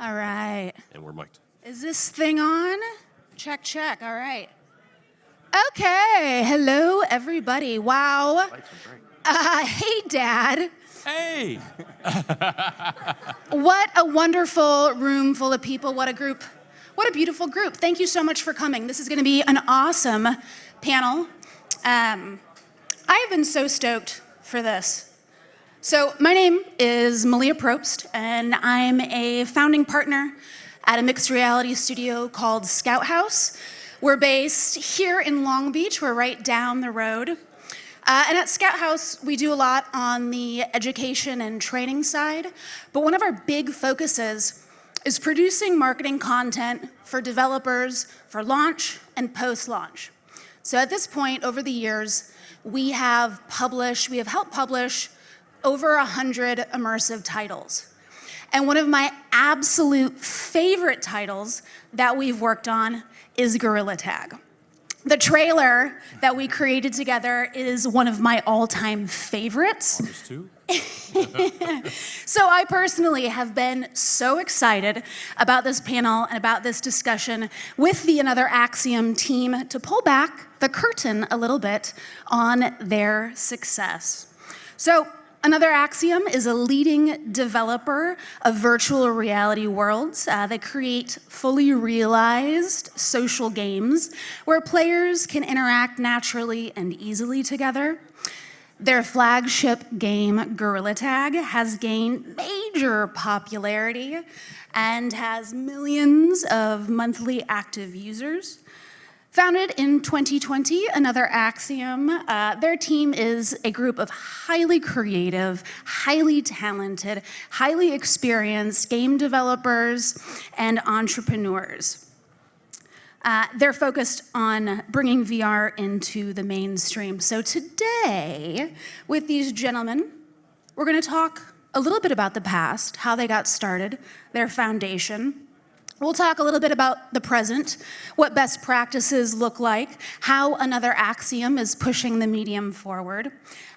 All right. And we're mic'd. Is this thing on? Check, check. All right. Okay. Hello, everybody. Wow. Lights are bright. Hey, Dad. Hey! What a wonderful room full of people. What a group. What a beautiful group. Thank you so much for coming. This is going to be an awesome panel. I have been so stoked for this. So my name is Malia Probst, and I'm a founding partner at a mixed reality studio called Scout House. We're based here in Long Beach. We're right down the road. And at Scout House, we do a lot on the education and training side, but one of our big focuses is producing marketing content for developers for launch and post-launch. So at this point, over the years, we have helped publish over 100 immersive titles. And one of my absolute favorite titles that we've worked on is Gorilla Tag. The trailer that we created together is one of my all-time favorites. Ours too. So I personally have been so excited about this panel and about this discussion with the Another Axiom team to pull back the curtain a little bit on their success. So Another Axiom is a leading developer of virtual reality worlds. They create fully realized social games where players can interact naturally and easily together. Their flagship game, Gorilla Tag, has gained major popularity and has millions of monthly active users. Founded in 2020, Another Axiom, their team is a group of highly creative, highly talented, highly experienced game developers and entrepreneurs. They're focused on bringing VR into the mainstream. So today, with these gentlemen, we're going to talk a little bit about the past, how they got started, their foundation. We'll talk a little bit about the present, what best practices look like, how Another Axiom is pushing the medium forward.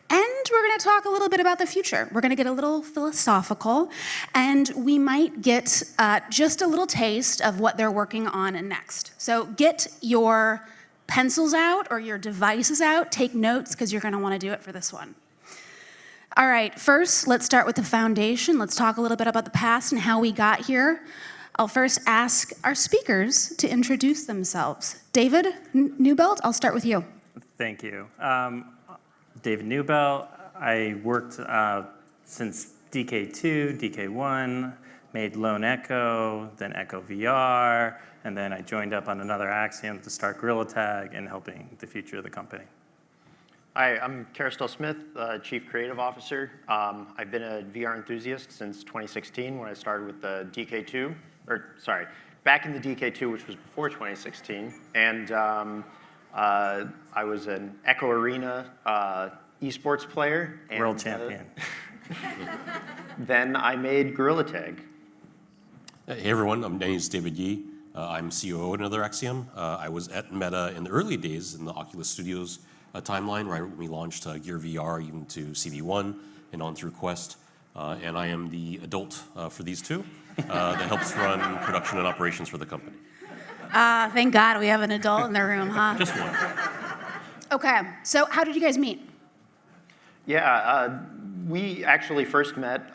And we're going to talk a little bit about the future. We're going to get a little philosophical, and we might get just a little taste of what they're working on next. So get your pencils out or your devices out, take notes, because you're going to want to do it for this one. All right, first, let's start with the foundation. Let's talk a little bit about the past and how we got here. I'll first ask our speakers to introduce themselves. David Neubelt, I'll start with you. Thank you. David Neubelt. I worked since DK2, DK1, made Lone Echo, then Echo VR, and then I joined up on Another Axiom to start Gorilla Tag and helping the future of the company. Hi, I'm Kerestell Smith, Chief Creative Officer. I've been a VR enthusiast since 2016 when I started with the DK2, back in the DK2, which was before 2016. And I was an Echo Arena esports player. And, World champion. Then I made Gorilla Tag. Hey everyone, my name is David Yee. I'm COO at Another Axiom. I was at Meta in the early days in the Oculus Studios timeline, right when we launched Gear VR even to CV1 and on through Quest. And I am the adult for these two that helps run production and operations for the company. Thank God we have an adult in the room, huh? Just one. Okay, so how did you guys meet? Yeah, we actually first met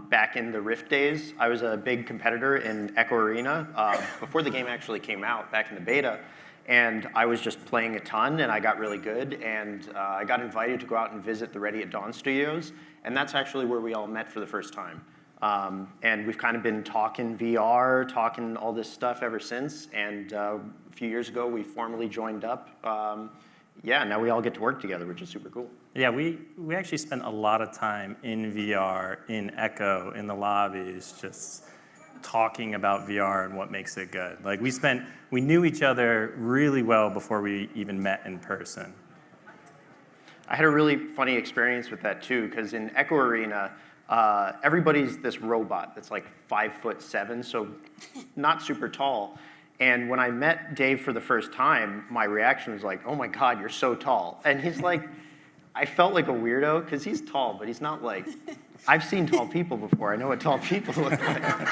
back in the Rift days. I was a big competitor in Echo Arena before the game actually came out, back in the beta. And I was just playing a ton, and I got really good. And I got invited to go out and visit the Ready at Dawn studios. And that's actually where we all met for the first time. And we've kind of been talking VR, talking all this stuff ever since. And a few years ago, we formally joined up. Yeah, now we all get to work together, which is super cool. Yeah, we actually spent a lot of time in VR, in Echo, in the lobbies, just talking about VR and what makes it good. Like we knew each other really well before we even met in person. I had a really funny experience with that too, because in Echo Arena, everybody's this robot that's like 5'7", so not super tall. And when I met Dave for the first time, my reaction was like, oh my God, you're so tall. And he's like, I felt like a weirdo because he's tall, but he's not like, I've seen tall people before. I know what tall people look like.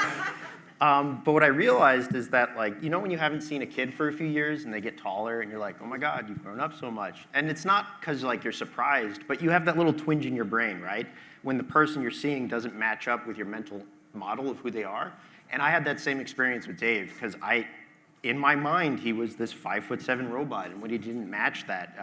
But what I realized is that, like, you know when you haven't seen a kid for a few years and they get taller and you're like, oh my God, you've grown up so much. And it's not because like you're surprised, but you have that little twinge in your brain, right? When the person you're seeing doesn't match up with your mental model of who they are. And I had that same experience with Dave because in my mind, he was this 5'7" robot. And when he didn't match that,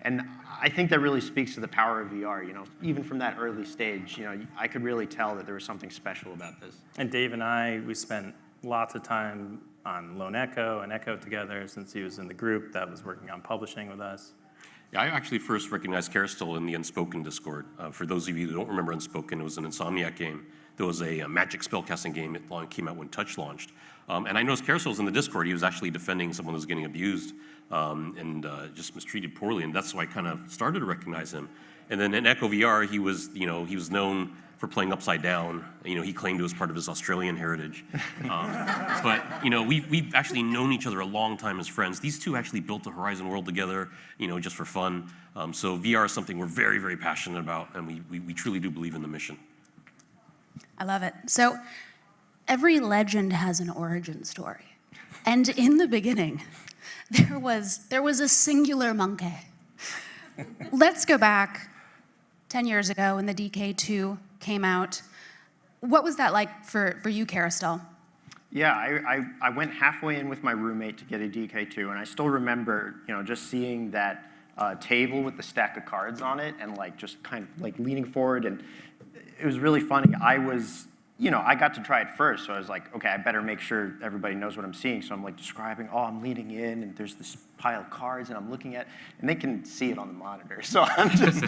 and I think that really speaks to the power of VR, you know, even from that early stage, you know, I could really tell that there was something special about this. And Dave and I, we spent lots of time on Lone Echo and Echo together since he was in the group that was working on publishing with us. Yeah, I actually first recognized Kerestell in the Unspoken Discord. For those of you who don't remember Unspoken, it was an Insomniac game. There was a magic spellcasting game that came out when Touch launched. And I noticed Kerestell was in the Discord. He was actually defending someone who was getting abused and just mistreated poorly, and that's why I kind of started to recognize him. And then in Echo VR, he was known for playing Upside Down. You know, he claimed it was part of his Australian heritage. But you know, we've actually known each other a long time as friends. These two actually built the Horizon world together, you know, just for fun. So VR is something we're very, very passionate about, and we truly do believe in the mission. I love it. So every legend has an origin story. And in the beginning, there was a singular Monke. Let's go back 10 years ago when the DK2 came out. What was that like for you, Kerestell? Yeah, I went halfway in with my roommate to get a DK2, and I still remember, you know, just seeing that table with the stack of cards on it, and like just kind of like leaning forward, and it was really funny. I got to try it first, so I was like, okay, I better make sure everybody knows what I'm seeing. So I'm like describing, oh, I'm leaning in, and there's this pile of cards, and I'm looking at, and they can see it on the monitor. So I'm just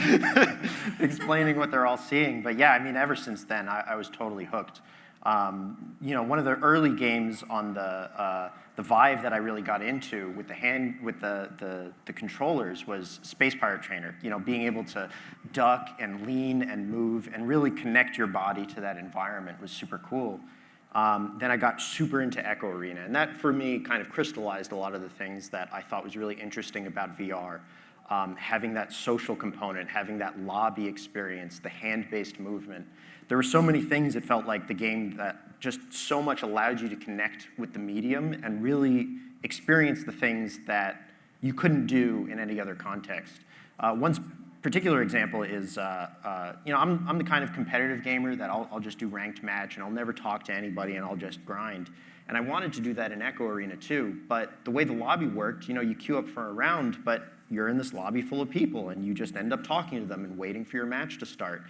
explaining what they're all seeing. But yeah, I mean, ever since then, I was totally hooked. You know, one of the early games on the Vive that I really got into with the controllers was Space Pirate Trainer. You know, being able to duck and lean and move and really connect your body to that environment was super cool. Then I got super into Echo Arena, and that for me kind of crystallized a lot of the things that I thought was really interesting about VR. Having that social component, having that lobby experience, the hand-based movement. There were so many things it felt like the game that just so much allowed you to connect with the medium and really experience the things that you couldn't do in any other context. One particular example is, you know, I'm the kind of competitive gamer that I'll just do ranked match and I'll never talk to anybody and I'll just grind. And I wanted to do that in Echo Arena too, but the way the lobby worked, you know, you queue up for a round, but you're in this lobby full of people and you just end up talking to them and waiting for your match to start.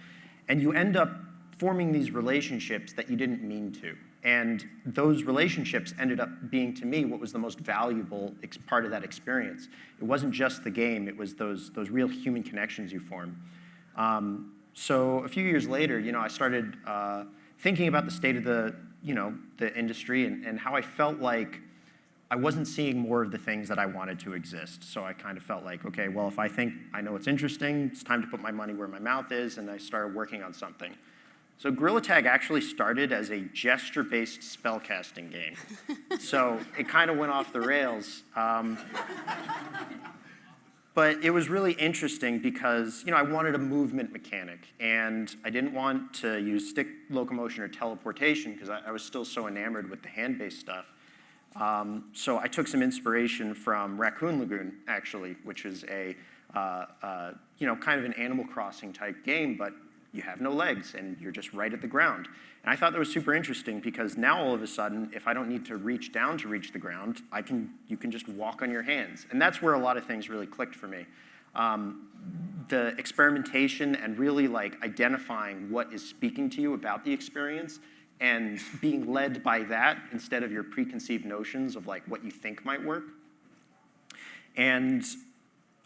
And you end up forming these relationships that you didn't mean to. And those relationships ended up being, to me, what was the most valuable part of that experience. It wasn't just the game, it was those real human connections you form. So a few years later, you know, I started thinking about the state of the industry and how I felt like I wasn't seeing more of the things that I wanted to exist. So I kind of felt like, okay, well, if I think I know what's interesting, it's time to put my money where my mouth is, and I started working on something. So Gorilla Tag actually started as a gesture-based spellcasting game. So it kind of went off the rails. But it was really interesting because, you know, I wanted a movement mechanic, and I didn't want to use stick locomotion or teleportation because I was still so enamored with the hand-based stuff. So I took some inspiration from Raccoon Lagoon, actually, which is a, you know, kind of an Animal Crossing type game, but you have no legs and you're just right at the ground. And I thought that was super interesting because now all of a sudden, if I don't need to reach down to reach the ground, you can just walk on your hands. And that's where a lot of things really clicked for me. The experimentation and really like identifying what is speaking to you about the experience and being led by that instead of your preconceived notions of like what you think might work. And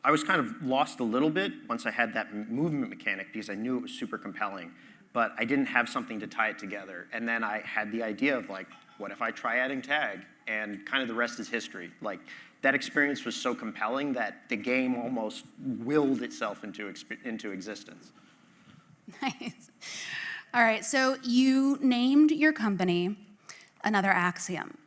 I was kind of lost a little bit once I had that movement mechanic because I knew it was super compelling, but I didn't have something to tie it together. And then I had the idea of like, what if I try adding tag? And kind of the rest is history. Like that experience was so compelling that the game almost willed itself into existence. Nice. All right, so you named your company Another Axiom.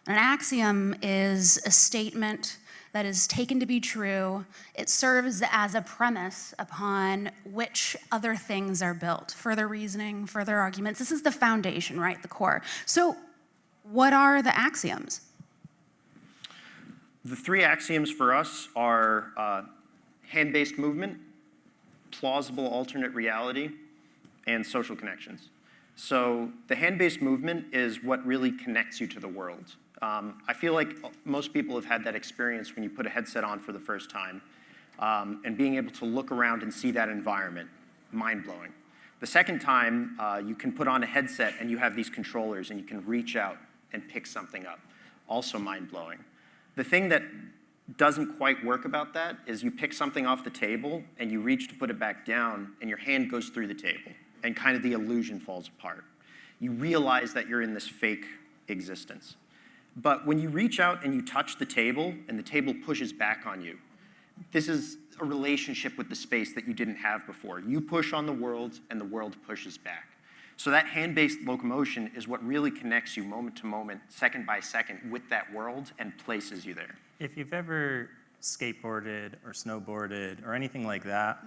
An axiom is a statement that is taken to be true. It serves as a premise upon which other things are built. Further reasoning, further arguments. This is the foundation, right? The core. So what are the axioms? The three axioms for us are hand-based movement, plausible alternate reality, and social connections. So the hand-based movement is what really connects you to the world. I feel like most people have had that experience when you put a headset on for the first time, and being able to look around and see that environment, mind-blowing. The second time, you can put on a headset and you have these controllers and you can reach out and pick something up, also mind-blowing. The thing that doesn't quite work about that is you pick something off the table and you reach to put it back down and your hand goes through the table and kind of the illusion falls apart. You realize that you're in this fake existence. But when you reach out and you touch the table and the table pushes back on you, this is a relationship with the space that you didn't have before. You push on the world and the world pushes back. So that hand-based locomotion is what really connects you moment to moment, second by second with that world and places you there. If you've ever skateboarded or snowboarded or anything like that,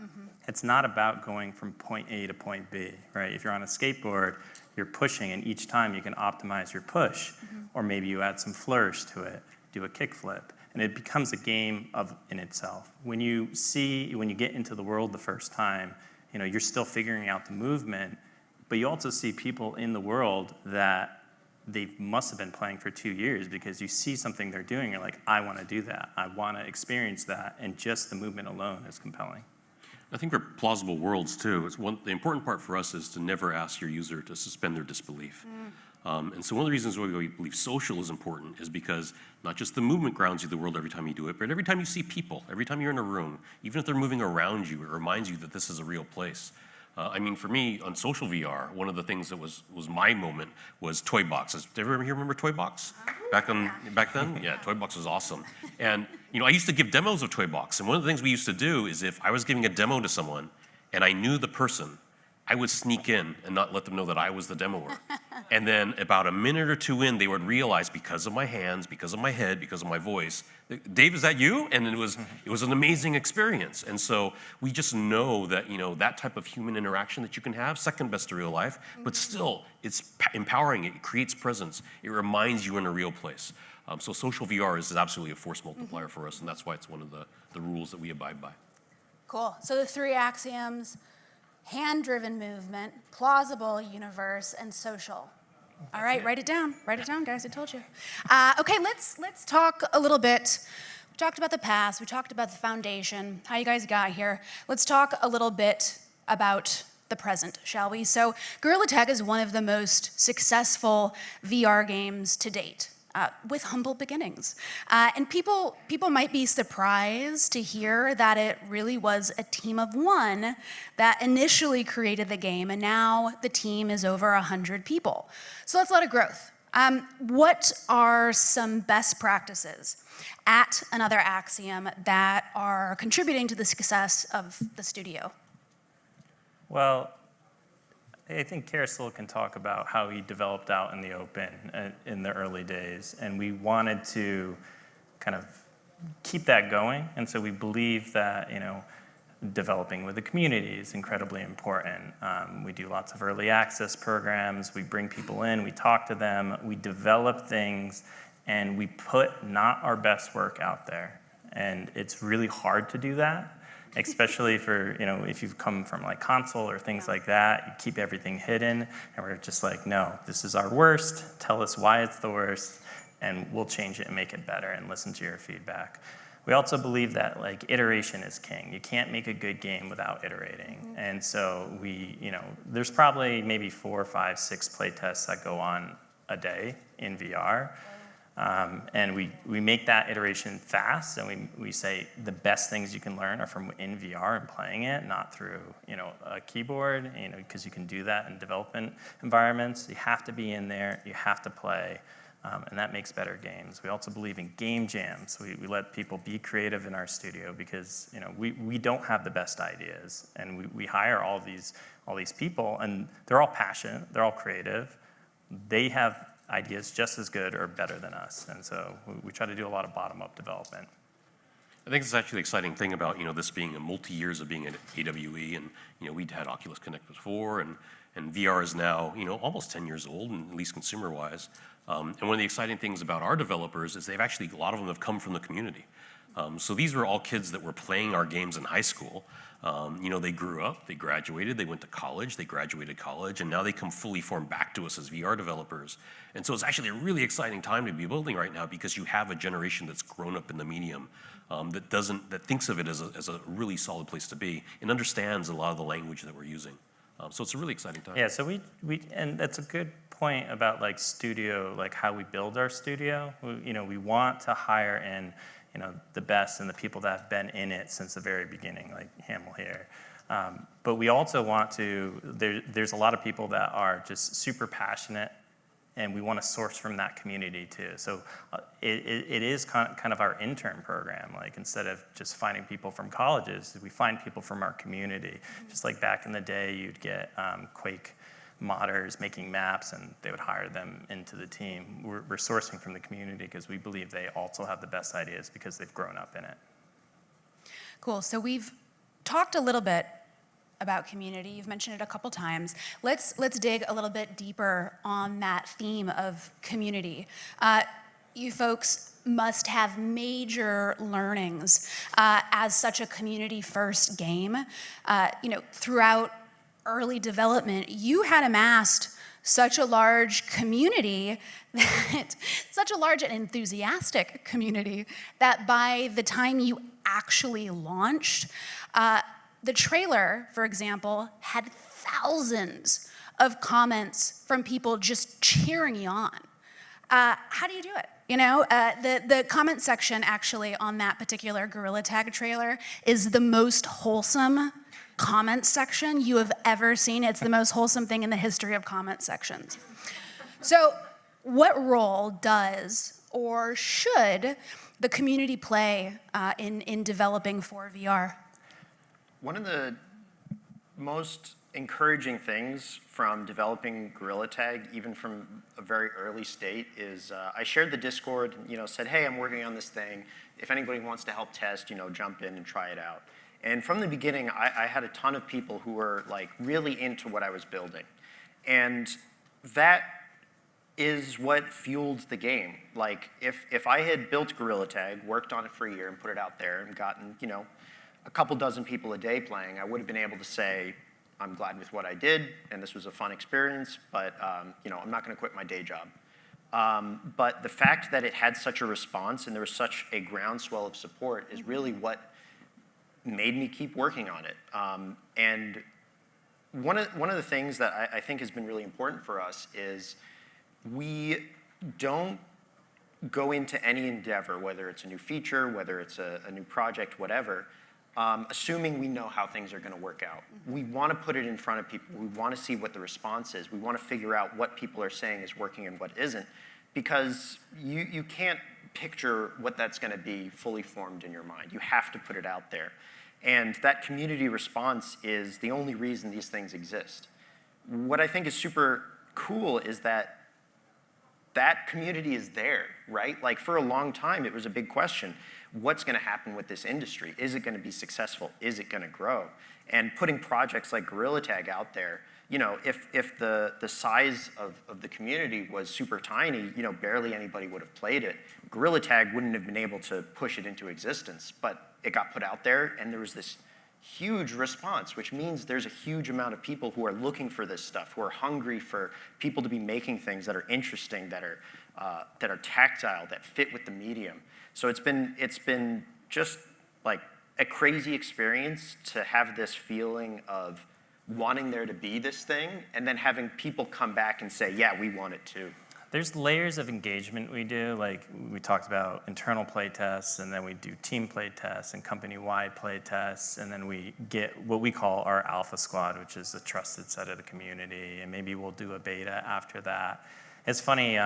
it's not about going from point A to point B, right? If you're on a skateboard, you're pushing, and each time you can optimize your push, or maybe you add some flourish to it, do a kickflip, and it becomes a game in itself. When you get into the world the first time, you're still figuring out the movement, but you also see people in the world that they must have been playing for 2 years, because you see something they're doing, you're like, I want to do that. I want to experience that, and just the movement alone is compelling. I think for plausible worlds too, the important part for us is to never ask your user to suspend their disbelief. And so one of the reasons why we believe social is important is because not just the movement grounds you the world every time you do it, but every time you see people, every time you're in a room, even if they're moving around you, it reminds you that this is a real place. I mean, for me, on social VR, one of the things that was my moment was Toy Boxes. Did everyone here remember Toy Box? Back then? Yeah, Toy Box was awesome. And, I used to give demos of Toy Box. And one of the things we used to do is if I was giving a demo to someone and I knew the person, I would sneak in and not let them know that I was the demoer. And then about a minute or two in, they would realize, because of my hands, because of my head, because of my voice, Dave, is that you? And it was an amazing experience. And so we just know that, that type of human interaction that you can have, second best to real life, but still, it's empowering. It creates presence. It reminds you in a real place. So social VR is absolutely a force multiplier for us, and that's why it's one of the rules that we abide by. Cool. So the three axioms: hand-driven movement, plausible universe, and social. All right, write it down. Write it down, guys. I told you. Okay, let's talk a little bit. We talked about the past. We talked about the foundation, how you guys got here. Let's talk a little bit about the present, shall we? So Guerrilla Tech is one of the most successful VR games to date. With humble beginnings. And people might be surprised to hear that it really was a team of one that initially created the game, and now the team is over 100 people. So that's a lot of growth. What are some best practices at Another Axiom that are contributing to the success of the studio? Well, I think Kerestell can talk about how he developed out in the open in the early days, and we wanted to kind of keep that going, and so we believe that developing with the community is incredibly important. We do lots of early access programs, we bring people in, we talk to them, we develop things, and we put not our best work out there, and it's really hard to do that. Especially for, if you've come from like console or things like that, you keep everything hidden, and we're just like, no, this is our worst, tell us why it's the worst, and we'll change it and make it better and listen to your feedback. We also believe that iteration is king. You can't make a good game without iterating. And so there's probably maybe 4, 5, 6 play tests that go on a day in VR. And we make that iteration fast, and we say the best things you can learn are from in VR and playing it, not through a keyboard, because you can do that in development environments. You have to be in there, you have to play, and that makes better games. We also believe in game jams. We let people be creative in our studio, because we don't have the best ideas, and we hire all these people, and they're all passionate, they're all creative. They have ideas just as good or better than us. And so we try to do a lot of bottom-up development. I think it's actually the exciting thing about this being a multi-years of being at AWE, and we'd had Oculus Connect before, and VR is now almost 10 years old, and at least consumer-wise. And one of the exciting things about our developers is they've actually, a lot of them have come from the community. So these were all kids that were playing our games in high school. They grew up, they graduated, they went to college, they graduated college, and now they come fully formed back to us as VR developers. And so it's actually a really exciting time to be building right now, because you have a generation that's grown up in the medium, that thinks of it as a really solid place to be, and understands a lot of the language that we're using. So it's a really exciting time. Yeah, so we and that's a good point about like studio, like how we build our studio. We want to hire in the best and the people that have been in it since the very beginning, like Hamill here. But we also want to, there's a lot of people that are just super passionate, and we want to source from that community too. So it is kind of our intern program. Like, instead of just finding people from colleges, we find people from our community. Just like back in the day, you'd get Quake modders making maps, and they would hire them into the team. We're sourcing from the community because we believe they also have the best ideas because they've grown up in it. Cool. So we've talked a little bit about community. You've mentioned it a couple times. Let's dig a little bit deeper on that theme of community. You folks must have major learnings as such a community-first game. Throughout early development, you had amassed such a large community, such a large and enthusiastic community, that by the time you actually launched, the trailer, for example, had thousands of comments from people just cheering you on. How do you do it? The comment section actually on that particular Gorilla Tag trailer is the most wholesome comment section you have ever seen. It's the most wholesome thing in the history of comment sections. So what role does or should the community play in developing for VR? One of the most encouraging things from developing Gorilla Tag, even from a very early state, is I shared the Discord, said, hey, I'm working on this thing. If anybody wants to help test, jump in and try it out. And from the beginning, I had a ton of people who were like really into what I was building. And that is what fueled the game. Like, if I had built Gorilla Tag, worked on it for a year and put it out there and gotten, a couple dozen people a day playing, I would have been able to say, I'm glad with what I did, and this was a fun experience, but I'm not going to quit my day job. But the fact that it had such a response and there was such a groundswell of support is really what made me keep working on it. And one of the things that I think has been really important for us is we don't go into any endeavor, whether it's a new feature, whether it's a new project, whatever, assuming we know how things are going to work out. We want to put it in front of people. We want to see what the response is. We want to figure out what people are saying is working and what isn't, because you can't picture what that's going to be fully formed in your mind. You have to put it out there. And that community response is the only reason these things exist. What I think is super cool is that community is there, right? Like, for a long time, it was a big question. What's going to happen with this industry? Is it going to be successful? Is it going to grow? And putting projects like Gorilla Tag out there, if the size of the community was super tiny, barely anybody would have played it. Gorilla Tag wouldn't have been able to push it into existence, but it got put out there, and there was this huge response, which means there's a huge amount of people who are looking for this stuff, who are hungry for people to be making things that are interesting, that are tactile, that fit with the medium. So it's been just like a crazy experience to have this feeling of wanting there to be this thing, and then having people come back and say, yeah, we want it too. There's layers of engagement we do. Like, we talked about internal play tests, and then we do team play tests and company-wide play tests, and then we get what we call our alpha squad, which is the trusted set of the community, and maybe we'll do a beta after that. It's funny,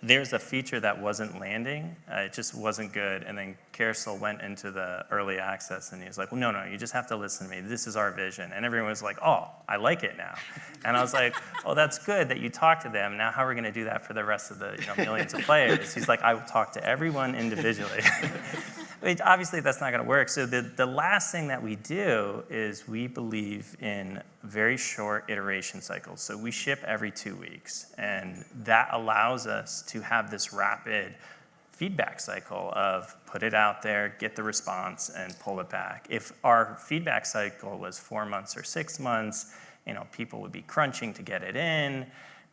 there's a feature that wasn't landing. It just wasn't good. And then Kerestell went into the early access and he was like, well, no, you just have to listen to me. This is our vision. And everyone was like, oh, I like it now. And I was like, oh, that's good that you talked to them. Now how are we going to do that for the rest of the millions of players? He's like, I will talk to everyone individually. Obviously, that's not going to work. So the last thing that we do is we believe in very short iteration cycles. So we ship every 2 weeks. And that allows us to have this rapid feedback cycle of put it out there, get the response, and pull it back. If our feedback cycle was 4 months or 6 months, people would be crunching to get it in,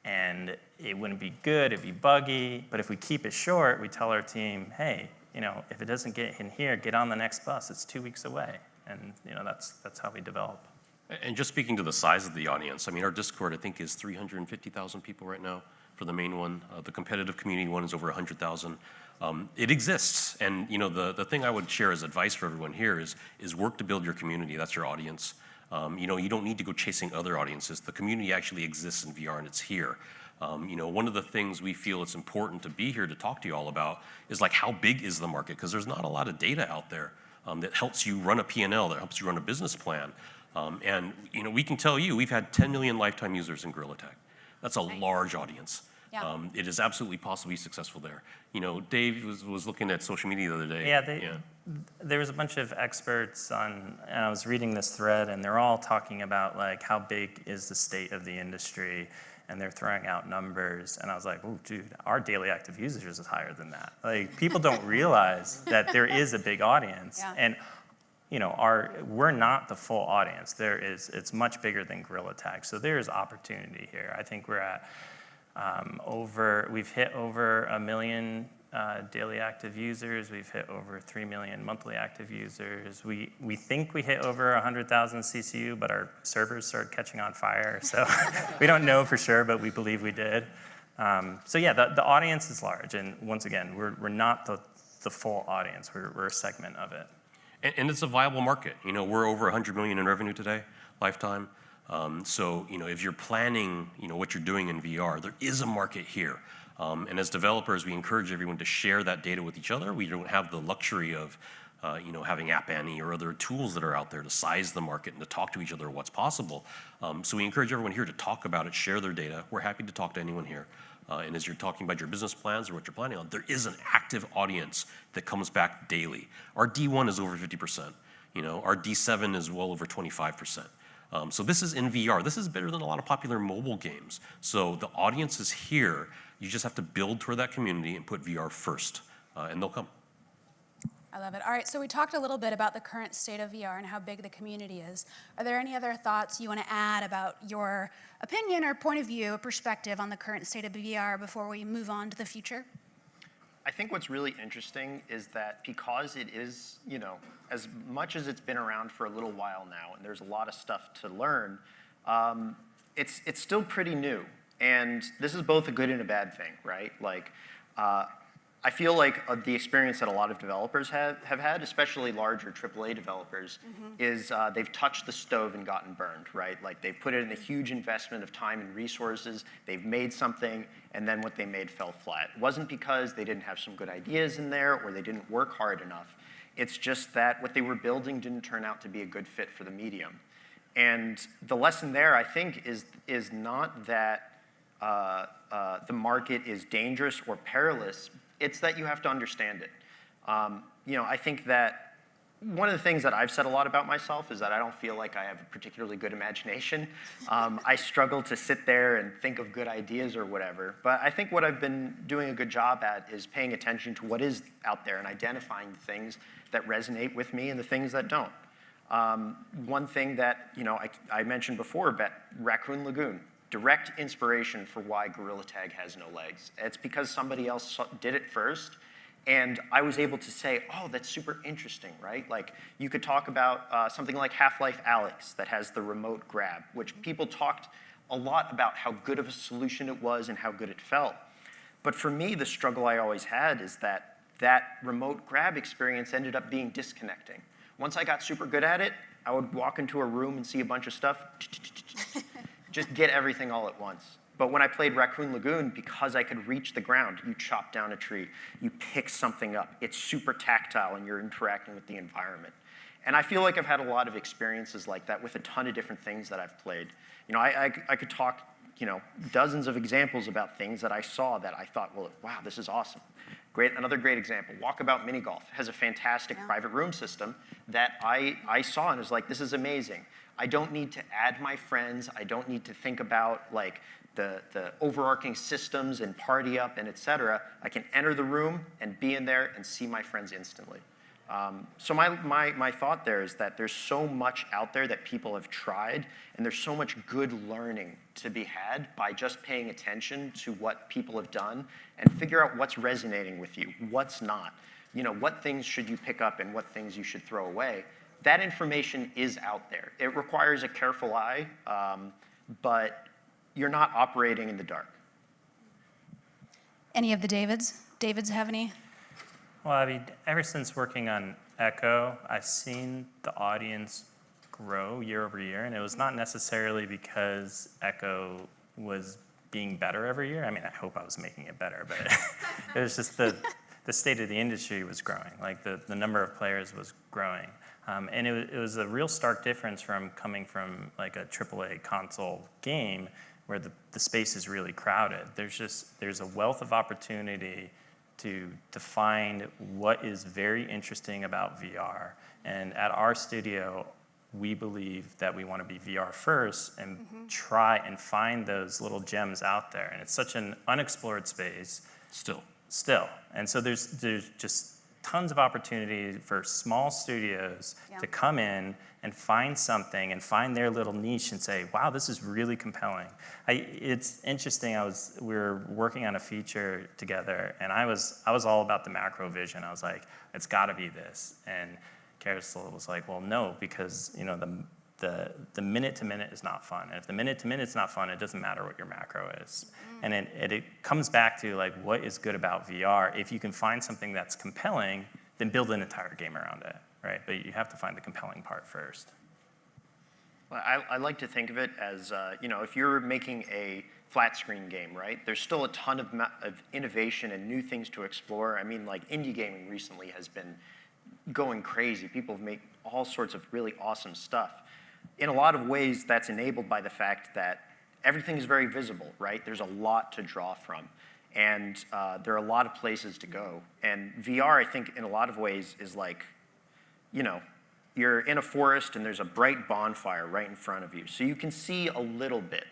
and it wouldn't be good, it'd be buggy. But if we keep it short, we tell our team, hey, if it doesn't get in here, get on the next bus. It's 2 weeks away. And that's how we develop. And just speaking to the size of the audience, I mean, our Discord, I think, is 350,000 people right now for the main one. The competitive community one is over 100,000. It exists. And the thing I would share as advice for everyone here is work to build your community. That's your audience. You don't need to go chasing other audiences. The community actually exists in VR, and it's here. One of the things we feel it's important to be here to talk to you all about is like, how big is the market? Because there's not a lot of data out there that helps you run a P&L, that helps you run a business plan. And we can tell you, we've had 10 million lifetime users in Gorilla Tag. That's a large audience. Yeah. It is absolutely possible to be successful there. Dave was looking at social media the other day. Yeah, there was a bunch of experts and I was reading this thread, and they're all talking about like how big is the state of the industry, and they're throwing out numbers, and I was like, oh, dude, our daily active users is higher than that. Like, people don't realize that there is a big audience, Yeah. and we're not the full audience. It's much bigger than Gorilla Tag, so there is opportunity here. I think we're at we've hit over 1 million daily active users. We've hit over 3 million monthly active users. We think we hit over 100,000 CCU, but our servers started catching on fire, so we don't know for sure, but we believe we did. So yeah, the audience is large, and once again, we're not the full audience. We're a segment of it. And it's a viable market. We're over 100 million in revenue today, lifetime. So, if you're planning, what you're doing in VR, there is a market here. And as developers, we encourage everyone to share that data with each other. We don't have the luxury of, having App Annie or other tools that are out there to size the market and to talk to each other what's possible. So we encourage everyone here to talk about it, share their data. We're happy to talk to anyone here. And as you're talking about your business plans or what you're planning on, there is an active audience that comes back daily. Our D1 is over 50%. Our D7 is well over 25%. So this is in VR. This is better than a lot of popular mobile games. So the audience is here. You just have to build toward that community and put VR first, and they'll come. I love it. All right, so we talked a little bit about the current state of VR and how big the community is. Are there any other thoughts you want to add about your opinion or point of view, perspective on the current state of VR before we move on to the future? I think what's really interesting is that because it is, as much as it's been around for a little while now, and there's a lot of stuff to learn, it's still pretty new. And this is both a good and a bad thing, right? Like, I feel like the experience that a lot of developers have had, especially larger AAA developers, is they've touched the stove and gotten burned, right? Like, they've put in a huge investment of time and resources, they've made something, and then what they made fell flat. It wasn't because they didn't have some good ideas in there or they didn't work hard enough. It's just that what they were building didn't turn out to be a good fit for the medium. And the lesson there, I think, is not that the market is dangerous or perilous. It's that you have to understand it. I think that one of the things that I've said a lot about myself is that I don't feel like I have a particularly good imagination. I struggle to sit there and think of good ideas or whatever. But I think what I've been doing a good job at is paying attention to what is out there and identifying the things that resonate with me and the things that don't. One thing that I mentioned before about Raccoon Lagoon. Direct inspiration for why Gorilla Tag has no legs. It's because somebody else did it first, and I was able to say, oh, that's super interesting, right? Like, you could talk about something like Half-Life Alyx that has the remote grab, which people talked a lot about how good of a solution it was and how good it felt. But for me, the struggle I always had is that remote grab experience ended up being disconnecting. Once I got super good at it, I would walk into a room and see a bunch of stuff, just get everything all at once. But when I played Raccoon Lagoon, because I could reach the ground, you chop down a tree, you pick something up. It's super tactile, and you're interacting with the environment. And I feel like I've had a lot of experiences like that with a ton of different things that I've played. You know, I could talk, you know, dozens of examples about things that I saw that I thought, well, wow, this is awesome. Another great example, Walkabout Mini Golf has a fantastic private room system that I saw and was like, this is amazing. I don't need to add my friends. I don't need to think about like the overarching systems and party up and et cetera. I can enter the room and be in there and see my friends instantly. So my thought there is that there's so much out there that people have tried, and there's so much good learning to be had by just paying attention to what people have done and figure out what's resonating with you, what's not. You know, what things should you pick up and what things you should throw away. That information is out there. It requires a careful eye, but you're not operating in the dark. Any of the Davids? Davids have any? Well, I mean, ever since working on Echo, I've seen the audience grow year over year, and it was not necessarily because Echo was being better every year. I mean, I hope I was making it better, but it was just the state of the industry was growing. Like the number of players was growing. And it was a real stark difference from coming from like a AAA console game where the space is really crowded. There's a wealth of opportunity to find what is very interesting about VR. And at our studio, we believe that we want to be VR first and try and find those little gems out there. And it's such an unexplored space. Still. And so there's just tons of opportunity for small studios to come in and find something and find their little niche and say, wow, this is really compelling. It's interesting, we were working on a feature together, and I was all about the macro vision. I was like, it's gotta be this. And Kerestell was like, well, no, because you know the minute to minute is not fun. And if the minute to minute is not fun, it doesn't matter what your macro is. And it comes back to like, what is good about VR? If you can find something that's compelling, then build an entire game around it, right? But you have to find the compelling part first. Well, I like to think of it as, you know, if you're making a flat screen game, right? There's still a ton of innovation and new things to explore. I mean, like indie gaming recently has been going crazy. People have made all sorts of really awesome stuff. In a lot of ways, that's enabled by the fact that everything is very visible, right? There's a lot to draw from, and there are a lot of places to go. And VR, I think, in a lot of ways is like, you know, you're in a forest and there's a bright bonfire right in front of you. So you can see a little bit,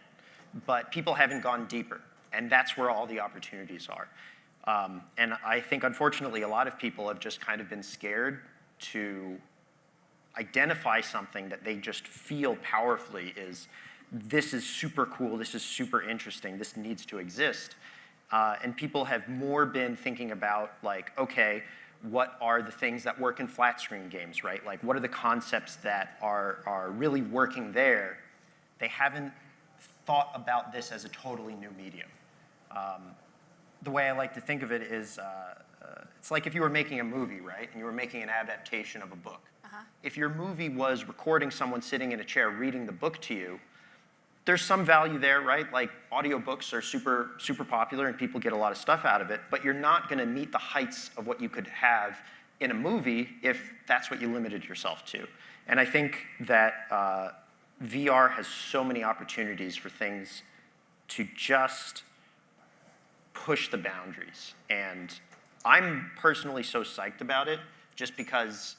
but people haven't gone deeper, and that's where all the opportunities are. And I think, unfortunately, a lot of people have just kind of been scared to identify something that they just feel powerfully is, this is super cool, this is super interesting, this needs to exist. And people have more been thinking about like, okay, what are the things that work in flat screen games, right? Like what are the concepts that are really working there? They haven't thought about this as a totally new medium. The way I like to think of it is, it's like if you were making a movie, right? And you were making an adaptation of a book. If your movie was recording someone sitting in a chair reading the book to you, there's some value there, right? Like audiobooks are super, super popular and people get a lot of stuff out of it, but you're not gonna meet the heights of what you could have in a movie if that's what you limited yourself to. And I think that VR has so many opportunities for things to just push the boundaries. And I'm personally so psyched about it just because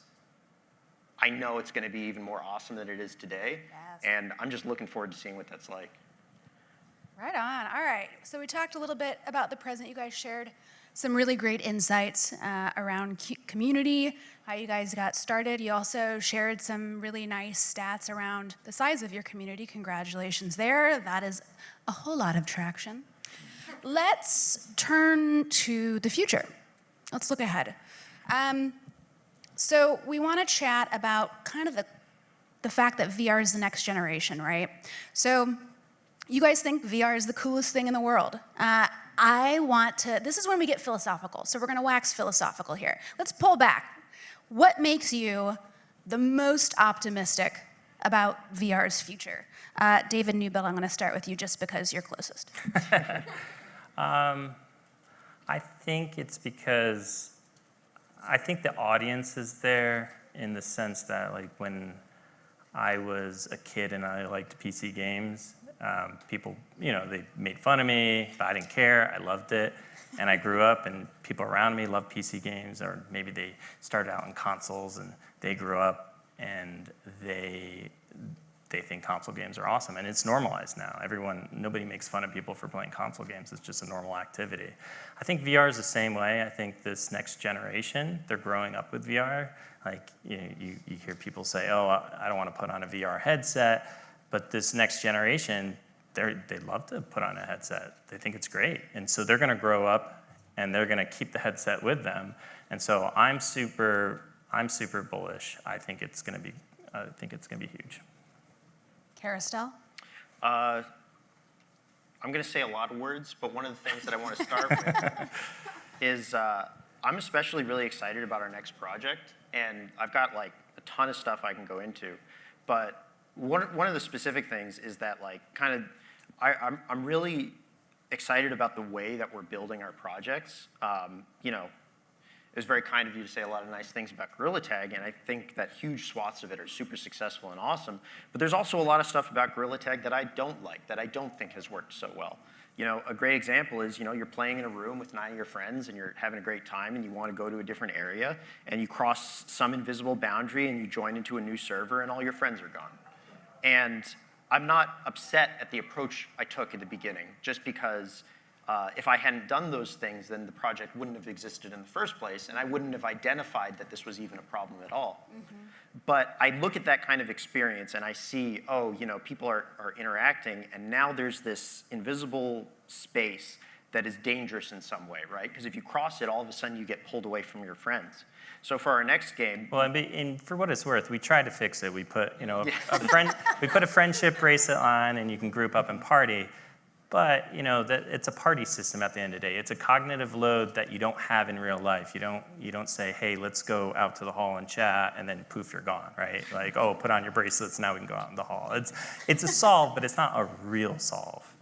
I know it's going to be even more awesome than it is today. Yes. And I'm just looking forward to seeing what that's like. Right on. All right. So we talked a little bit about the present. You guys shared some really great insights around community, how you guys got started. You also shared some really nice stats around the size of your community. Congratulations there. That is a whole lot of traction. Let's turn to the future. Let's look ahead. So we want to chat about kind of the fact that VR is the next generation, right? So you guys think VR is the coolest thing in the world. This is when we get philosophical, so we're going to wax philosophical here. Let's pull back. What makes you the most optimistic about VR's future? David Neubelt, I'm going to start with you just because you're closest. I think it's because I think the audience is there in the sense that, like, when I was a kid and I liked PC games, people, they made fun of me, but I didn't care. I loved it. And I grew up and people around me loved PC games, or maybe they started out in consoles and they grew up and they think console games are awesome, and it's normalized now. Nobody makes fun of people for playing console games. It's just a normal activity. I think VR is the same way. I think this next generation, they're growing up with VR. Like, you hear people say, oh, I don't want to put on a VR headset, but this next generation, they love to put on a headset. They think it's great, and so they're going to grow up, and they're going to keep the headset with them. And so I'm super bullish. I think it's going to be huge. Kerestell? I'm going to say a lot of words, but one of the things that I want to start with is I'm especially really excited about our next project, and I've got like a ton of stuff I can go into. But one of the specific things is that, like, I'm really excited about the way that we're building our projects. It was very kind of you to say a lot of nice things about Gorilla Tag, and I think that huge swaths of it are super successful and awesome. But there's also a lot of stuff about Gorilla Tag that I don't like, that I don't think has worked so well. A great example is, you're playing in a room with 9 of your friends and you're having a great time and you want to go to a different area and you cross some invisible boundary and you join into a new server and all your friends are gone. And I'm not upset at the approach I took at the beginning, just because if I hadn't done those things, then the project wouldn't have existed in the first place, and I wouldn't have identified that this was even a problem at all. Mm-hmm. But I look at that kind of experience and I see, people are interacting, and now there's this invisible space that is dangerous in some way, right? Because if you cross it, all of a sudden you get pulled away from your friends. So for our next game, well, and for what it's worth, we tried to fix it. We put, we put a friendship bracelet on, and you can group up and party. But that it's a party system at the end of the day. It's a cognitive load that you don't have in real life. You don't say, hey, let's go out to the hall and chat, and then poof, you're gone, right? Like, oh, put on your bracelets, now we can go out in the hall. It's a solve, but it's not a real solve.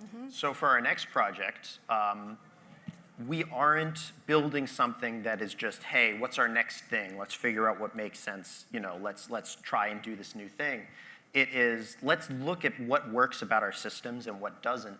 Mm-hmm. So for our next project, we aren't building something that is just, hey, what's our next thing? Let's figure out what makes sense. Let's try and do this new thing. It is, let's look at what works about our systems and what doesn't,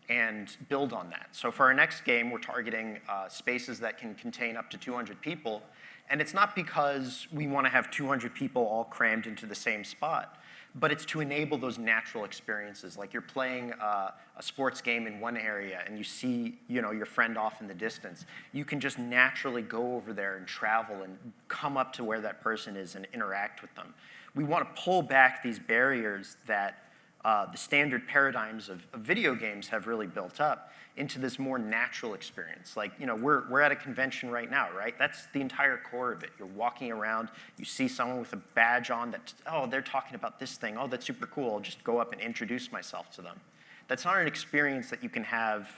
and build on that. So for our next game, we're targeting spaces that can contain up to 200 people. And it's not because we want to have 200 people all crammed into the same spot, but it's to enable those natural experiences. Like, you're playing a sports game in one area and you see your friend off in the distance. You can just naturally go over there and travel and come up to where that person is and interact with them. We want to pull back these barriers that the standard paradigms of video games have really built up into this more natural experience. Like, we're at a convention right now, right? That's the entire core of it. You're walking around, you see someone with a badge on that, oh, they're talking about this thing. Oh, that's super cool. I'll just go up and introduce myself to them. That's not an experience that you can have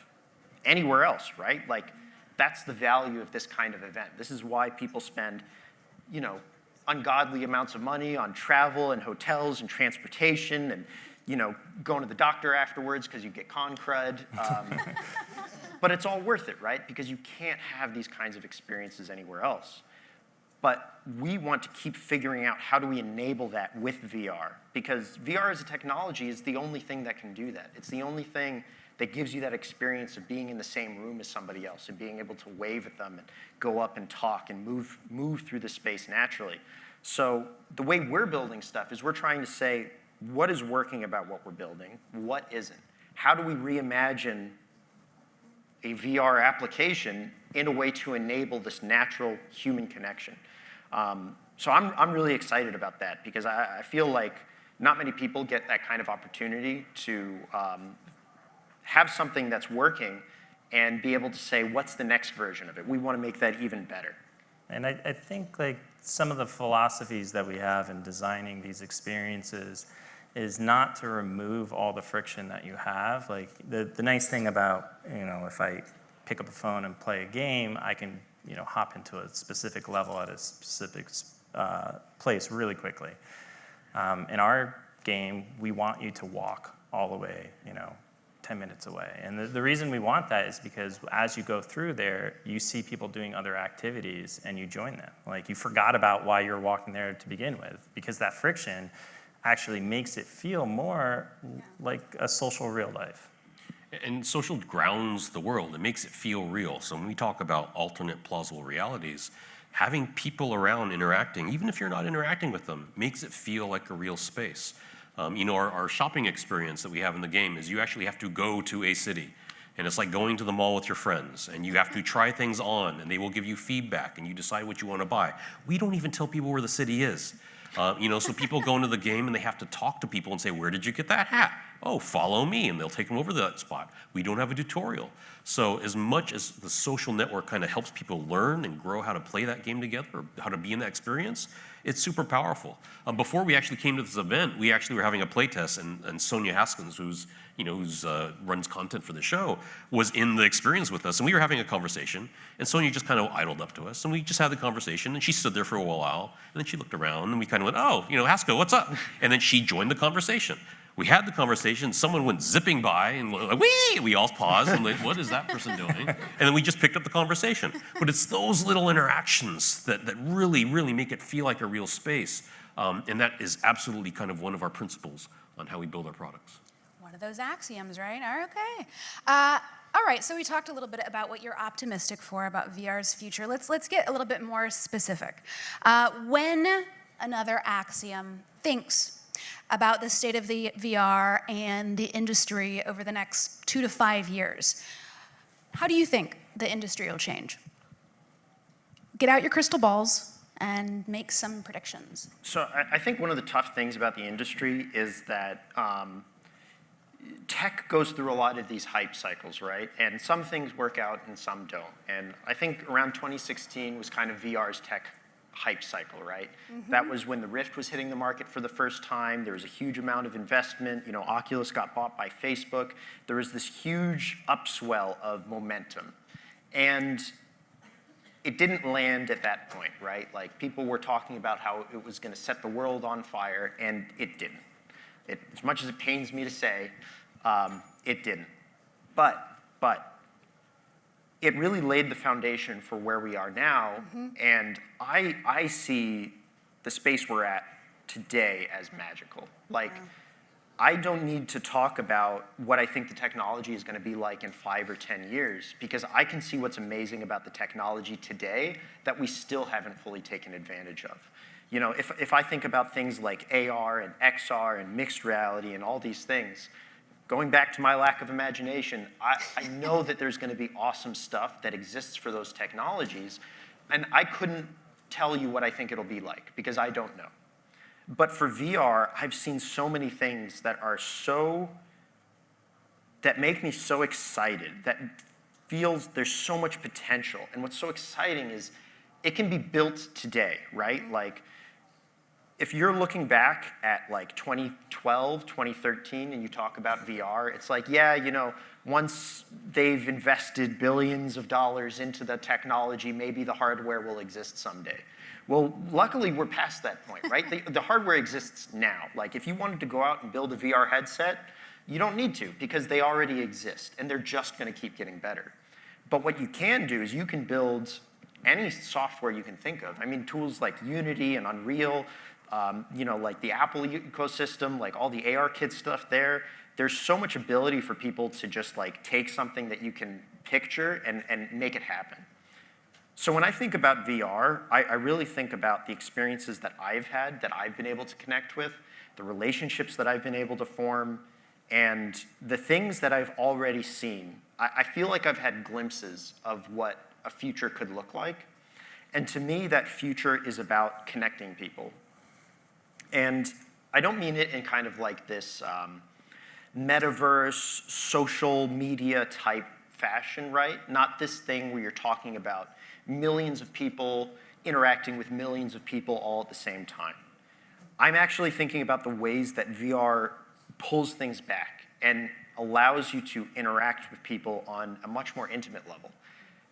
anywhere else, right? Like, that's the value of this kind of event. This is why people spend, ungodly amounts of money on travel and hotels and transportation and, going to the doctor afterwards because you get con crud. But it's all worth it, right? Because you can't have these kinds of experiences anywhere else. But we want to keep figuring out how do we enable that with VR, because VR as a technology is the only thing that can do that. It's the only thing that gives you that experience of being in the same room as somebody else and being able to wave at them and go up and talk and move through the space naturally. So the way we're building stuff is we're trying to say, what is working about what we're building? What isn't? How do we reimagine a VR application in a way to enable this natural human connection? So I'm really excited about that, because I feel like not many people get that kind of opportunity to have something that's working and be able to say, what's the next version of it? We want to make that even better. And I think, like, some of the philosophies that we have in designing these experiences is not to remove all the friction that you have. Like, the nice thing about, if I pick up a phone and play a game, I can, hop into a specific level at a specific place really quickly. In our game, we want you to walk all the way, 10 minutes away. And the reason we want that is because as you go through there, you see people doing other activities and you join them. Like, you forgot about why you're walking there to begin with, because that friction actually makes it feel more like a social real life. And social grounds the world. It makes it feel real. So when we talk about alternate plausible realities, having people around interacting, even if you're not interacting with them, makes it feel like a real space. Our shopping experience that we have in the game is you actually have to go to a city. And it's like going to the mall with your friends, and you have to try things on, and they will give you feedback, and you decide what you want to buy. We don't even tell people where the city is. So people go into the game, and they have to talk to people and say, where did you get that hat? Oh, follow me, and they'll take them over to that spot. We don't have a tutorial. So as much as the social network kind of helps people learn and grow how to play that game together, or how to be in that experience, it's super powerful. Before we actually came to this event, we actually were having a play test, and Sonia Haskins, who's runs content for the show, was in the experience with us, and we were having a conversation, and Sonia just kind of idled up to us, and we just had the conversation, and she stood there for a while, and then she looked around, and we kind of went, oh, Haskell, what's up? And then she joined the conversation. We had the conversation, someone went zipping by, and we're like, wee! We all paused, and like, what is that person doing? And then we just picked up the conversation. But it's those little interactions that really, really make it feel like a real space. And that is absolutely kind of one of our principles on how we build our products. One of those axioms, right? Okay. All right, so we talked a little bit about what you're optimistic for about VR's future. Let's get a little bit more specific. When Another Axiom thinks about the state of the VR and the industry over the next 2 to 5 years, how do you think the industry will change? Get out your crystal balls and make some predictions. So I think one of the tough things about the industry is that tech goes through a lot of these hype cycles, right? And some things work out and some don't. And I think around 2016 was kind of VR's tech hype cycle, right? Mm-hmm. That was when the Rift was hitting the market for the first time. There was a huge amount of investment. Oculus got bought by Facebook. There was this huge upswell of momentum. And it didn't land at that point, right? Like, people were talking about how it was going to set the world on fire, and it didn't. As much as it pains me to say, it didn't. But it really laid the foundation for where we are now, mm-hmm. And I see the space we're at today as magical. Like, I don't need to talk about what I think the technology is going to be like in 5 or 10 years, because I can see what's amazing about the technology today that we still haven't fully taken advantage of. If I think about things like AR and XR and mixed reality and all these things, going back to my lack of imagination, I know that there's going to be awesome stuff that exists for those technologies, and I couldn't tell you what I think it'll be like, because I don't know. But for VR, I've seen so many things that make me so excited, that feels there's so much potential. And what's so exciting is it can be built today, right? Like, if you're looking back at like 2012, 2013, and you talk about VR, it's like, once they've invested billions of dollars into the technology, maybe the hardware will exist someday. Well, luckily, we're past that point, right? The hardware exists now. Like, if you wanted to go out and build a VR headset, you don't need to, because they already exist, and they're just going to keep getting better. But what you can do is you can build any software you can think of. I mean, tools like Unity and Unreal, like the Apple ecosystem, like all the AR kit stuff there. There's so much ability for people to just like take something that you can picture and make it happen. So when I think about VR, I really think about the experiences that I've had, that I've been able to connect with, the relationships that I've been able to form, and the things that I've already seen. I feel like I've had glimpses of what a future could look like. And to me, that future is about connecting people. And I don't mean it in kind of like this metaverse, social media type fashion, right? Not this thing where you're talking about millions of people interacting with millions of people all at the same time. I'm actually thinking about the ways that VR pulls things back and allows you to interact with people on a much more intimate level.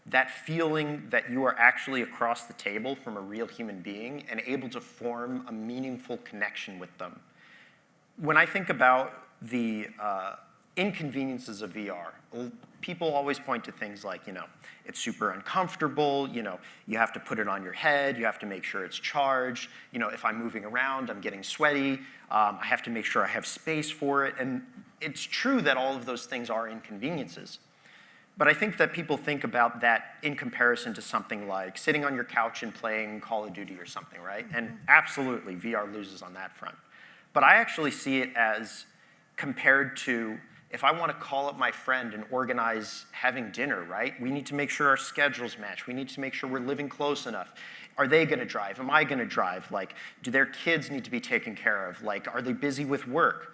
that feeling that you are actually across the table from a real human being and able to form a meaningful connection with them. When I think about the inconveniences of VR, people always point to things like, it's super uncomfortable, you have to put it on your head, you have to make sure it's charged, if I'm moving around, I'm getting sweaty, I have to make sure I have space for it, and it's true that all of those things are inconveniences. But I think that people think about that in comparison to something like sitting on your couch and playing Call of Duty or something, right? And absolutely, VR loses on that front. But I actually see it as compared to if I want to call up my friend and organize having dinner, right? We need to make sure our schedules match. We need to make sure we're living close enough. Are they going to drive? Am I going to drive? Like, do their kids need to be taken care of? Like, are they busy with work?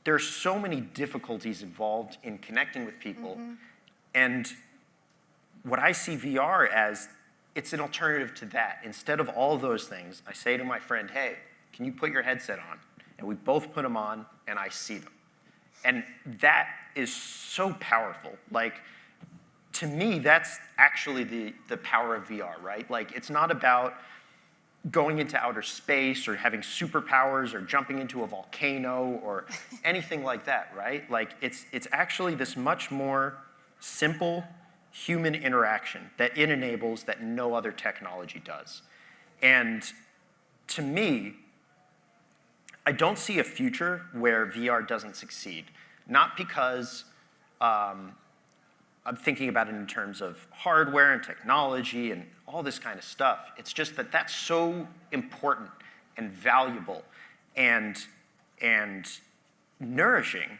There's so many difficulties involved in connecting with people. And what I see VR as, it's an alternative to that. Instead of all those things, I say to my friend, hey, can you put your headset on? And we both put them on, and I see them. And that is so powerful. Like, to me, that's actually the power of VR, right? Like, it's not about going into outer space or having superpowers or jumping into a volcano or anything like that, right? Like, it's actually this much more simple human interaction that it enables that no other technology does. And to me, I don't see a future where VR doesn't succeed. Not because I'm thinking about it in terms of hardware and technology and all this kind of stuff. It's just that that's so important and valuable and nourishing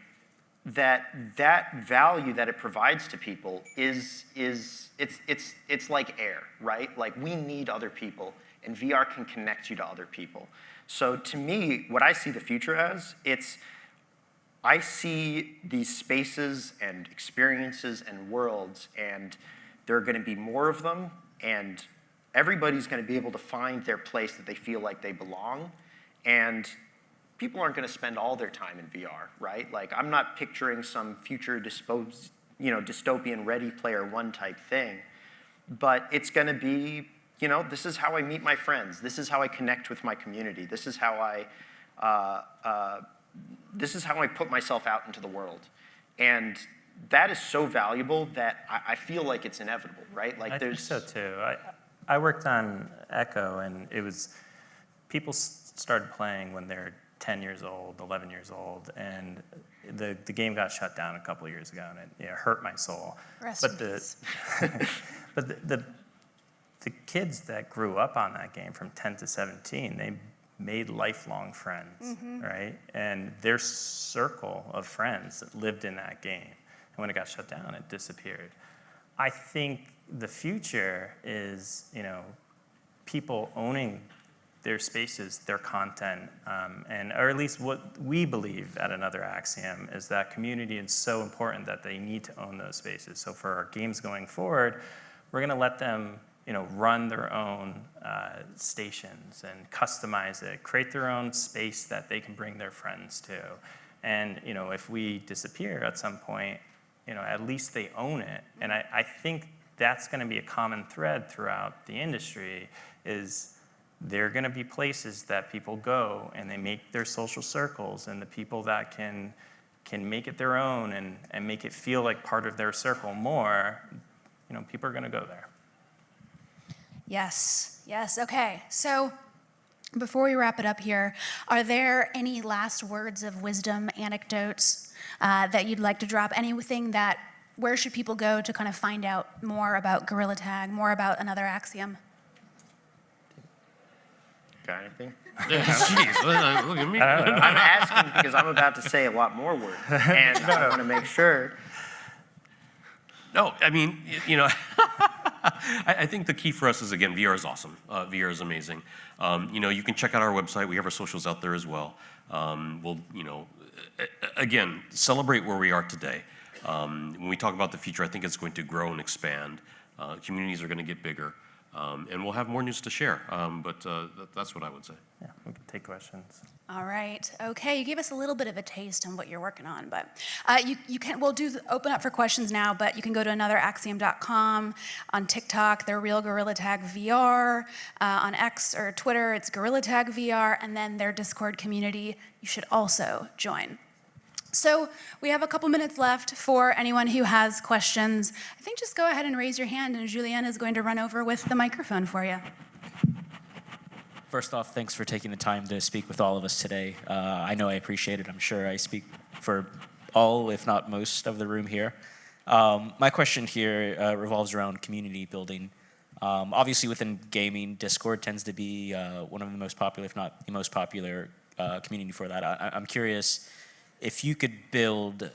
that value that it provides to people it's like air, right? Like, we need other people, and VR can connect you to other people. So to me, what I see the future as, I see these spaces and experiences and worlds, and there are going to be more of them, and everybody's going to be able to find their place that they feel like they belong, and people aren't going to spend all their time in VR, right? Like, I'm not picturing some future dystopian Ready Player One type thing, but it's going to be, this is how I meet my friends. This is how I connect with my community. This is how I put myself out into the world. And that is so valuable that I feel like it's inevitable, right? Like, I think so too. I worked on Echo, and it was, people started playing when they're 10 years old, 11 years old, and the game got shut down a couple of years ago, and it hurt my soul. But the kids that grew up on that game from 10 to 17, they made lifelong friends, right? And their circle of friends that lived in that game. And when it got shut down, it disappeared. I think the future is, people owning their spaces, their content, or at least what we believe at Another Axiom is that community is so important that they need to own those spaces. So for our games going forward, we're going to let them run their own stations and customize it, create their own space that they can bring their friends to. And if we disappear at some point, at least they own it. And I think that's going to be a common thread throughout the industry, is there are going to be places that people go and they make their social circles, and the people that can make it their own and make it feel like part of their circle more, people are going to go there. Yes, okay. So before we wrap it up here, are there any last words of wisdom, anecdotes that you'd like to drop? Anything where should people go to kind of find out more about Gorilla Tag, more about Another Axiom? Got anything? Jeez, look at me. I'm asking because I'm about to say a lot more words, and I want to make sure. No, I mean, I think the key for us is, again, VR is awesome. VR is amazing. You can check out our website. We have our socials out there as well. We'll, again, celebrate where we are today. When we talk about the future, I think it's going to grow and expand. Communities are going to get bigger. And we'll have more news to share, but that's what I would say. Yeah, we can take questions. All right. Okay, you gave us a little bit of a taste on what you're working on, but we'll open up for questions now, but you can go to anotheraxiom.com. On TikTok, they're Real Gorilla Tag VR. On X or Twitter, it's Gorilla Tag VR, and then their Discord community you should also join. So we have a couple minutes left for anyone who has questions. I think just go ahead and raise your hand, and Julianne is going to run over with the microphone for you. First off, thanks for taking the time to speak with all of us today. I know I appreciate it. I'm sure I speak for all, if not most, of the room here. My question here revolves around community building. Obviously, within gaming, Discord tends to be one of the most popular, if not the most popular community for that. I'm curious if you could build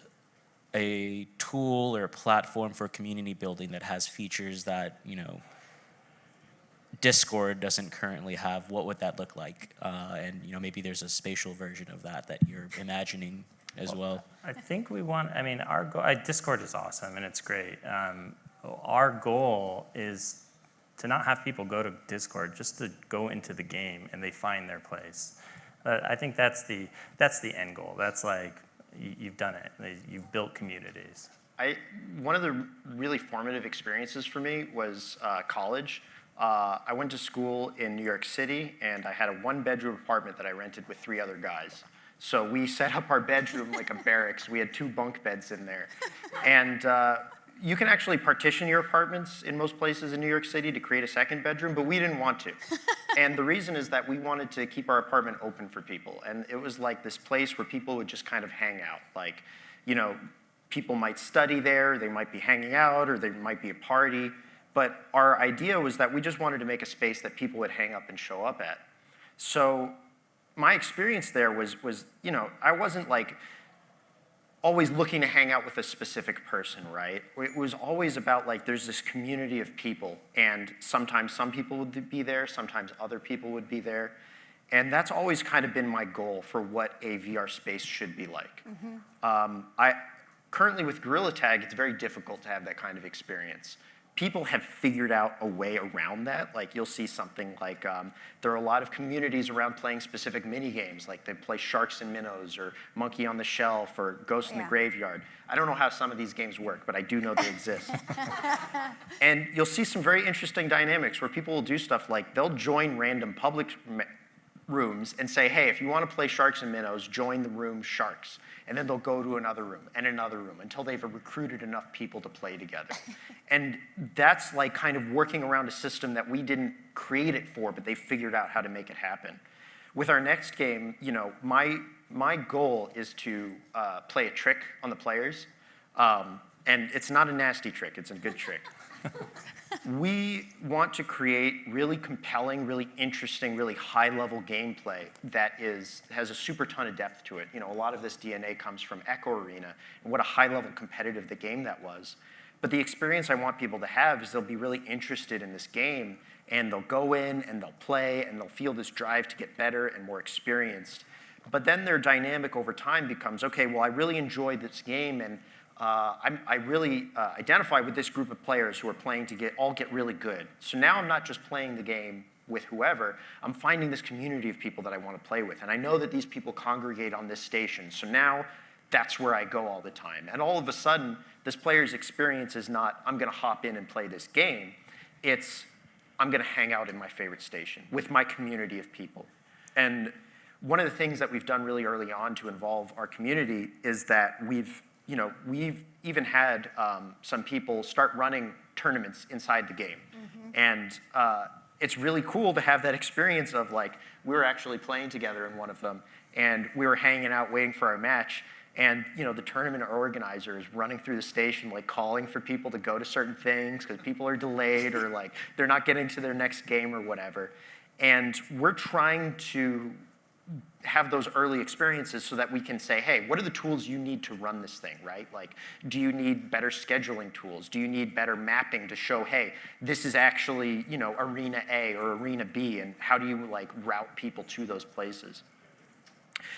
a tool or a platform for community building that has features that, Discord doesn't currently have, what would that look like? And maybe there's a spatial version of that you're imagining as well. I think our goal, Discord is awesome and it's great. Our goal is to not have people go to Discord, just to go into the game and they find their place. I think that's the end goal. That's like, you've done it. You've built communities. One of the really formative experiences for me was college. I went to school in New York City, and I had a one-bedroom apartment that I rented with 3 other guys. So we set up our bedroom like a barracks. We had 2 bunk beds in there. And you can actually partition your apartments in most places in New York City to create a second bedroom, but we didn't want to. And the reason is that we wanted to keep our apartment open for people. And it was like this place where people would just kind of hang out. Like, people might study there, they might be hanging out, or there might be a party. But our idea was that we just wanted to make a space that people would hang up and show up at. So my experience there was I wasn't like always looking to hang out with a specific person, right? It was always about like there's this community of people, and sometimes some people would be there, sometimes other people would be there. And that's always kind of been my goal for what a VR space should be like. Currently with Gorilla Tag, it's very difficult to have that kind of experience. People have figured out a way around that. Like you'll see something like there are a lot of communities around playing specific mini games, like they play Sharks and Minnows or Monkey on the Shelf or Ghost in the Graveyard. I don't know how some of these games work, but I do know they exist. And you'll see some very interesting dynamics where people will do stuff like they'll join random public rooms and say, hey, if you want to play Sharks and Minnows, join the room Sharks. And then they'll go to another room and another room until they've recruited enough people to play together. And that's like kind of working around a system that we didn't create it for, but they figured out how to make it happen. With our next game, my goal is to play a trick on the players. And it's not a nasty trick, it's a good trick. We want to create really compelling, really interesting, really high-level gameplay that has a super ton of depth to it. A lot of this DNA comes from Echo Arena and what a high-level competitive the game that was. But the experience I want people to have is they'll be really interested in this game, and they'll go in and they'll play and they'll feel this drive to get better and more experienced. But then their dynamic over time becomes, okay, well, I really enjoyed this game, and I really identify with this group of players who are playing to all get really good. So now I'm not just playing the game with whoever, I'm finding this community of people that I want to play with. And I know that these people congregate on this station. So now that's where I go all the time. And all of a sudden, this player's experience is not, I'm going to hop in and play this game. It's, I'm going to hang out in my favorite station with my community of people. And one of the things that we've done really early on to involve our community is that we've even had some people start running tournaments inside the game. And it's really cool to have that experience of like, we were actually playing together in one of them, and we were hanging out waiting for our match, and the tournament organizer is running through the station, like calling for people to go to certain things because people are delayed or like they're not getting to their next game or whatever. And we're trying to have those early experiences so that we can say, hey, what are the tools you need to run this thing, right? Like, do you need better scheduling tools? Do you need better mapping to show, hey, this is actually, Arena A or Arena B, and how do you like route people to those places?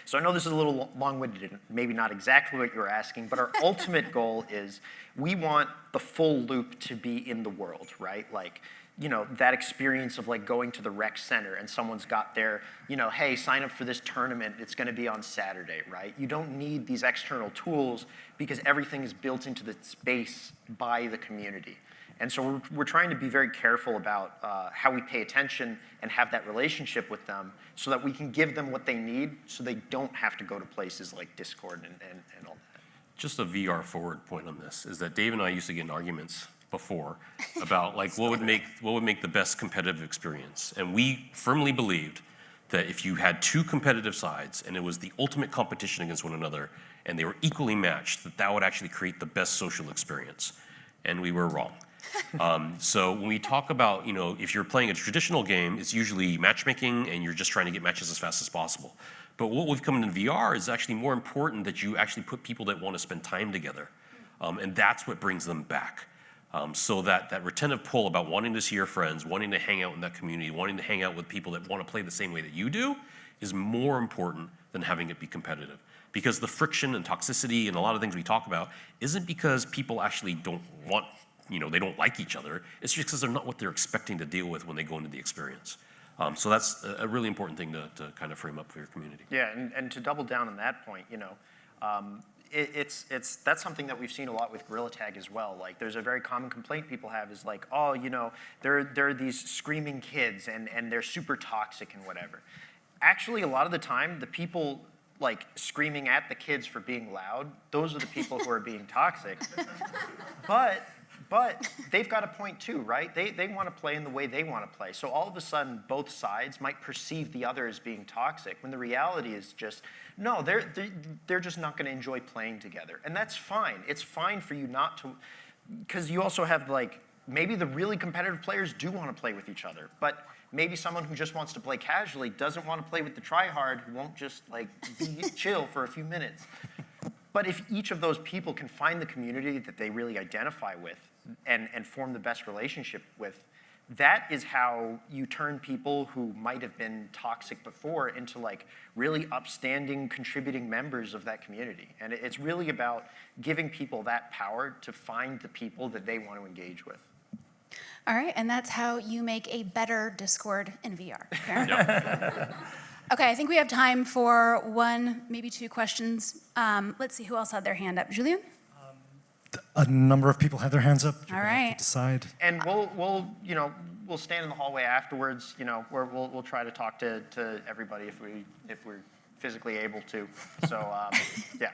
So I know this is a little long-winded and maybe not exactly what you're asking, but our ultimate goal is we want the full loop to be in the world, right? Like, that experience of like going to the rec center and someone's got their, hey, sign up for this tournament. It's going to be on Saturday, right? You don't need these external tools because everything is built into the space by the community. And so we're trying to be very careful about how we pay attention and have that relationship with them so that we can give them what they need so they don't have to go to places like Discord and all that. Just a VR forward point on this is that Dave and I used to get in arguments before about like what would make the best competitive experience. And we firmly believed that if you had two competitive sides and it was the ultimate competition against one another and they were equally matched, that would actually create the best social experience. And we were wrong. So when we talk about, if you're playing a traditional game, it's usually matchmaking and you're just trying to get matches as fast as possible. But what we've come into VR is actually more important that you actually put people that want to spend time together. And that's what brings them back. So that retentive pull about wanting to see your friends, wanting to hang out in that community, wanting to hang out with people that want to play the same way that you do is more important than having it be competitive. Because the friction and toxicity and a lot of things we talk about isn't because people actually don't want, they don't like each other. It's just because they're not what they're expecting to deal with when they go into the experience. So that's a really important thing to kind of frame up for your community. Yeah, and to double down on that point, that's something that we've seen a lot with Gorilla Tag as well. Like, there's a very common complaint people have is like, oh, there are these screaming kids and they're super toxic and whatever. Actually, a lot of the time, the people like screaming at the kids for being loud, those are the people who are being toxic. But they've got a point too, right? They want to play in the way they want to play. So all of a sudden, both sides might perceive the other as being toxic, when the reality is just, no, they're just not going to enjoy playing together. And that's fine. It's fine for you not to, because you also have like, maybe the really competitive players do want to play with each other, but maybe someone who just wants to play casually doesn't want to play with the tryhard who won't just like be chill for a few minutes. But if each of those people can find the community that they really identify with and form the best relationship with, that is how you turn people who might have been toxic before into like really upstanding, contributing members of that community. And it's really about giving people that power to find the people that they want to engage with. All right, and that's how you make a better Discord in VR. Fair? Okay, I think we have time for one, maybe two questions. Let's see who else had their hand up. Julien? A number of people had their hands up. All right. Decide. And we'll stand in the hallway afterwards. Where we'll try to talk to everybody if we're physically able to. So yeah.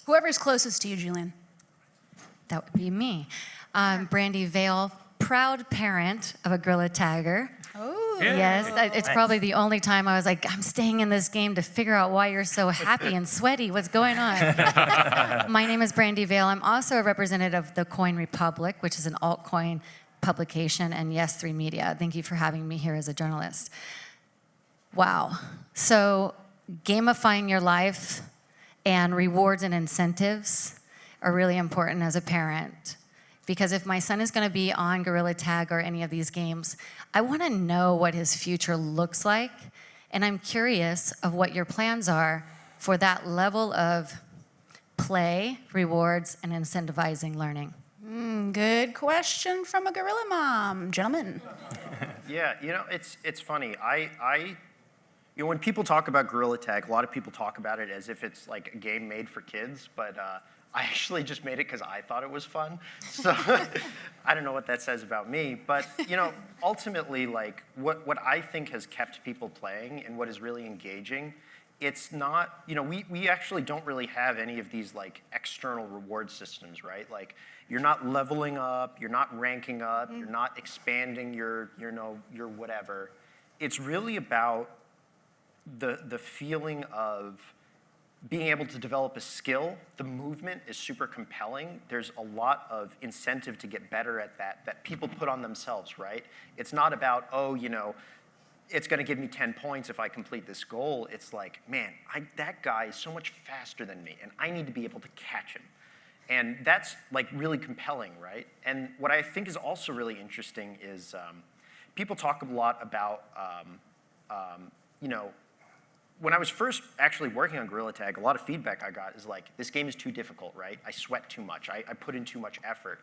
Whoever's closest to you, Julien. That would be me. Brandy Vale, proud parent of a gorilla tagger. Oh. Yes, it's probably the only time I was like, I'm staying in this game to figure out why you're so happy and sweaty. What's going on? My name is Brandy Vale. I'm also a representative of the Coin Republic, which is an altcoin publication, and Yes 3 Media. Thank you for having me here as a journalist. Wow. So gamifying your life and rewards and incentives are really important as a parent. Because if my son is going to be on Gorilla Tag or any of these games, I want to know what his future looks like. And I'm curious of what your plans are for that level of play, rewards, and incentivizing learning. Good question from a gorilla mom. Gentlemen. Yeah, it's funny. When people talk about Gorilla Tag, a lot of people talk about it as if it's like a game made for kids, but I actually just made it because I thought it was fun. So I don't know what that says about me, but ultimately, like what I think has kept people playing and what is really engaging, it's not, we actually don't really have any of these like external reward systems, right? Like you're not leveling up, you're not ranking up, you're not expanding your whatever. It's really about the feeling of being able to develop a skill. The movement is super compelling. There's a lot of incentive to get better at that people put on themselves, right? It's not about, it's going to give me 10 points if I complete this goal. It's like, man, that guy is so much faster than me, and I need to be able to catch him. And that's like really compelling, right? And what I think is also really interesting is people talk a lot about, when I was first actually working on Gorilla Tag, a lot of feedback I got is like, this game is too difficult, right? I sweat too much. I put in too much effort.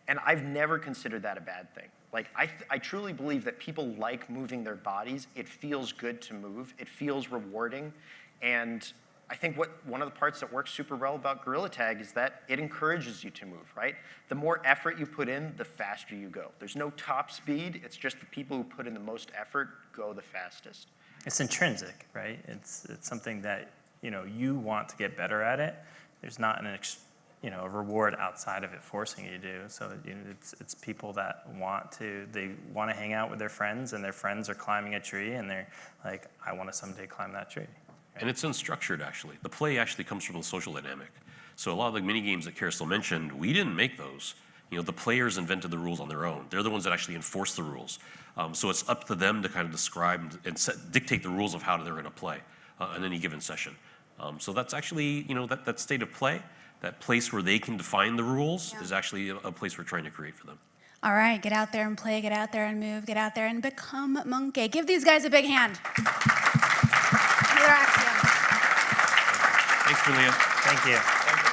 And I've never considered that a bad thing. Like, I truly believe that people like moving their bodies. It feels good to move. It feels rewarding. And I think one of the parts that works super well about Gorilla Tag is that it encourages you to move, right? The more effort you put in, the faster you go. There's no top speed. It's just the people who put in the most effort go the fastest. It's intrinsic, right? It's something that, you want to get better at it. There's not a reward outside of it forcing you to do. So it's people that want to hang out with their friends, and their friends are climbing a tree, and they're like, I want to someday climb that tree. And it's unstructured, actually. The play actually comes from the social dynamic. So a lot of the mini games that Kerestell mentioned, we didn't make those. The players invented the rules on their own. They're the ones that actually enforce the rules. So it's up to them to kind of describe and dictate the rules of how they're going to play in any given session. So that's actually, that state of play, that place where they can define the rules is actually a place we're trying to create for them. All right, get out there and play, get out there and move, get out there and become Monke. Give these guys a big hand. Another Axiom. Thanks, Malia. Thank you. Thank you.